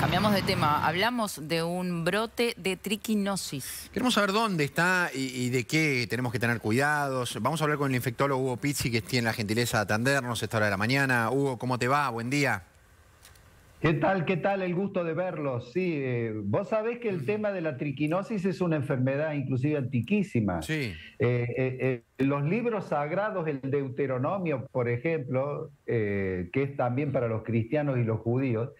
Cambiamos de tema. Hablamos de un brote de triquinosis. Queremos saber dónde está y de qué tenemos que tener cuidados. Vamos a hablar con el infectólogo Hugo Pizzi, que tiene la gentileza de atendernos a esta hora de la mañana. Hugo, ¿cómo te va? Buen día. ¿Qué tal? ¿Qué tal? El gusto de verlos. Sí, vos sabés que el tema de la triquinosis es una enfermedad inclusive antiquísima. Sí. Los libros sagrados, el Deuteronomio, por ejemplo, que es también para los cristianos y los judíos,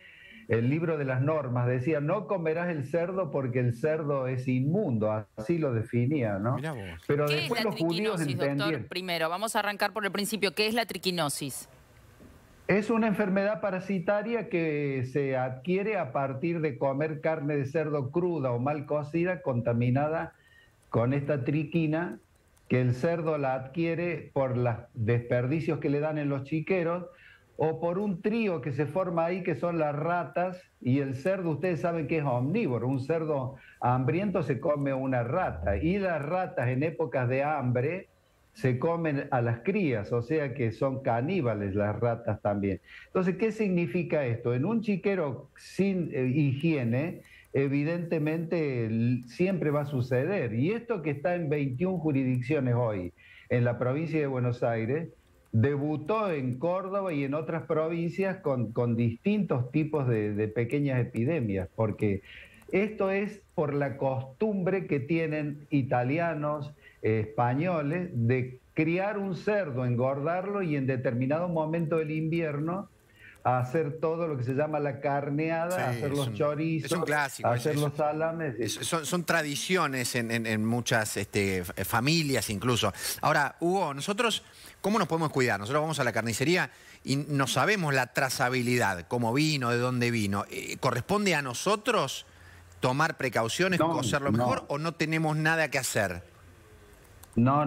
el libro de las normas decía: no comerás el cerdo porque el cerdo es inmundo, así lo definía, ¿no? Mirá vos. Pero ¿Qué después es la los judíos triquinosis, doctor? entendieron. Primero, vamos a arrancar por el principio. ¿Qué es la triquinosis? Es una enfermedad parasitaria que se adquiere a partir de comer carne de cerdo cruda o mal cocida, contaminada con esta triquina, que el cerdo la adquiere por los desperdicios que le dan en los chiqueros o por un trío que se forma ahí, que son las ratas, y el cerdo, ustedes saben que es omnívoro, un cerdo hambriento se come una rata, y las ratas en épocas de hambre se comen a las crías, o sea que son caníbales las ratas también. Entonces, ¿qué significa esto? En un chiquero sin higiene, evidentemente siempre va a suceder. Y esto que está en 21 jurisdicciones hoy, en la provincia de Buenos Aires, debutó en Córdoba y en otras provincias con distintos tipos de pequeñas epidemias, porque esto es por la costumbre que tienen italianos, españoles, de criar un cerdo, engordarlo y en determinado momento del invierno hacer todo lo que se llama la carneada, Sí, hacer los chorizos, es un clásico, hacer los salames. Son tradiciones en muchas familias incluso. Ahora, Hugo, nosotros, ¿cómo nos podemos cuidar? Nosotros vamos a la carnicería y no sabemos la trazabilidad, cómo vino, de dónde vino. ¿Corresponde a nosotros tomar precauciones, cocerlo mejor, o no tenemos nada que hacer? No,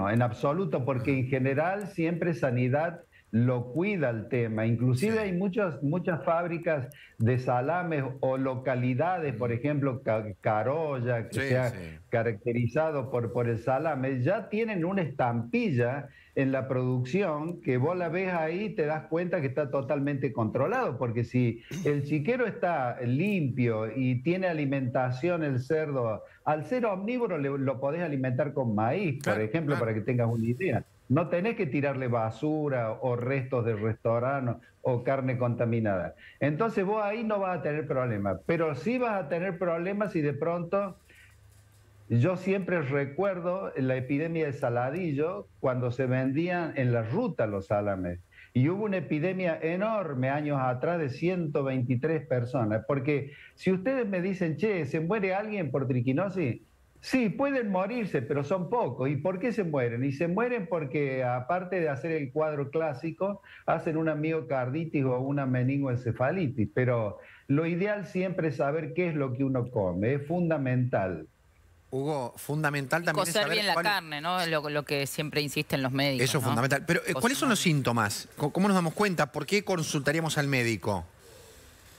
en absoluto, porque en general siempre Sanidad lo cuida el tema. Inclusive hay muchas fábricas de salames o localidades, por ejemplo, Carolla, que se ha caracterizado por el salame, ya tienen una estampilla en la producción que vos la ves ahí y te das cuenta que está totalmente controlado, porque si el chiquero está limpio y tiene alimentación el cerdo, al ser omnívoro lo podés alimentar con maíz, por ejemplo, para que tengas una idea. No tenés que tirarle basura o restos del restaurante o carne contaminada. Entonces vos ahí no vas a tener problemas, pero sí vas a tener problemas si de pronto... Yo siempre recuerdo la epidemia de saladillo cuando se vendían en la ruta los salames. Y hubo una epidemia enorme años atrás de 123 personas. Porque si ustedes me dicen, che, ¿se muere alguien por triquinosis? Sí, pueden morirse, pero son pocos. ¿Y por qué se mueren? Y se mueren porque, aparte de hacer el cuadro clásico, hacen una miocarditis o una meningoencefalitis. Pero lo ideal siempre es saber qué es lo que uno come. Es fundamental. Hugo, fundamental también es Cocer saber bien la carne, ¿no? Lo que siempre insisten los médicos. Eso es ¿no? fundamental. Pero, ¿cuáles son los síntomas? ¿Cómo nos damos cuenta? ¿Por qué consultaríamos al médico?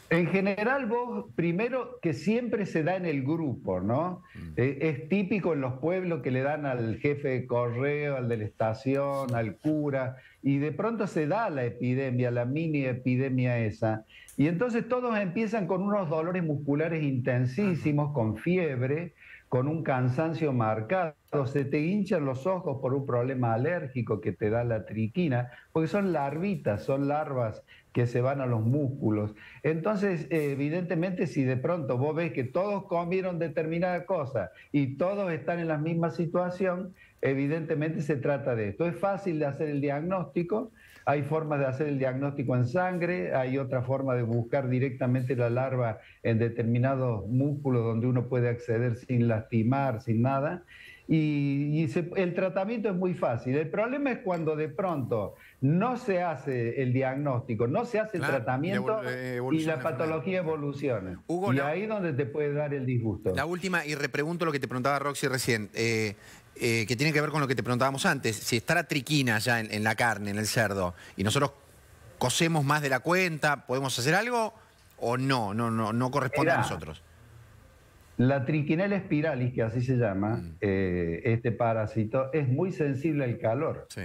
En general, vos, primero, que siempre se da en el grupo, ¿no? Es típico en los pueblos que le dan al jefe de correo, al de la estación, al cura, y de pronto se da la epidemia, la mini epidemia esa. Y entonces todos empiezan con unos dolores musculares intensísimos, con fiebre, con un cansancio marcado, se te hinchan los ojos por un problema alérgico que te da la triquina, porque son larvitas, son larvas que se van a los músculos. Entonces, evidentemente, si de pronto vos ves que todos comieron determinada cosa y todos están en la misma situación, evidentemente se trata de esto. Es fácil de hacer el diagnóstico, hay formas de hacer el diagnóstico en sangre, hay otra forma de buscar directamente la larva en determinados músculos donde uno puede acceder sin lastimar, sin nada. El tratamiento es muy fácil. El problema es cuando de pronto no se hace el diagnóstico, no se hace el tratamiento y la patología evoluciona. Hugo, y ahí es donde te puede dar el disgusto. La última, y repregunto lo que te preguntaba Roxy recién, que tiene que ver con lo que te preguntábamos antes. Si está la triquina ya en la carne, en el cerdo, y nosotros cocemos más de la cuenta, ¿podemos hacer algo o no corresponde a nosotros? La Trichinella spiralis, que así se llama, este parásito, es muy sensible al calor. Sí.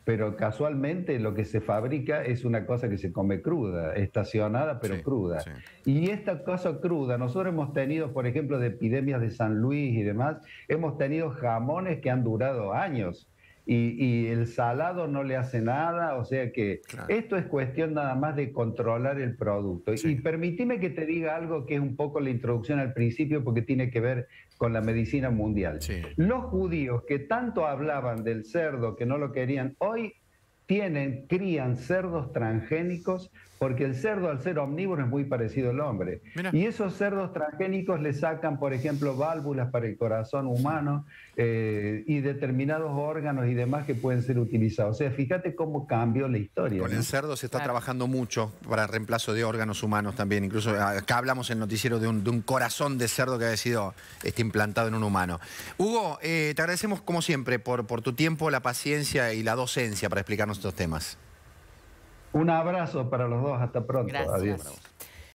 pero casualmente lo que se fabrica es una cosa que se come cruda, estacionada pero Sí, cruda. sí. Y esta cosa cruda, nosotros hemos tenido, por ejemplo, de epidemias de San Luis y demás, hemos tenido jamones que han durado años. Y el salado no le hace nada, o sea que Claro. esto es cuestión nada más de controlar el producto. Sí. Y permíteme que te diga algo que es un poco la introducción al principio porque tiene que ver con la medicina mundial. Sí. Los judíos que tanto hablaban del cerdo, que no lo querían, hoy crían cerdos transgénicos porque el cerdo al ser omnívoro es muy parecido al hombre. Mira. Y esos cerdos transgénicos le sacan, por ejemplo, válvulas para el corazón humano y determinados órganos y demás que pueden ser utilizados. O sea, fíjate cómo cambió la historia. Con ¿no? el cerdo se está Claro. trabajando mucho para reemplazo de órganos humanos también. Incluso acá hablamos en el noticiero de un corazón de cerdo que había sido implantado en un humano. Hugo, te agradecemos como siempre por tu tiempo, la paciencia y la docencia para explicarnos estos temas. Un abrazo para los dos, hasta pronto. Gracias. Adiós.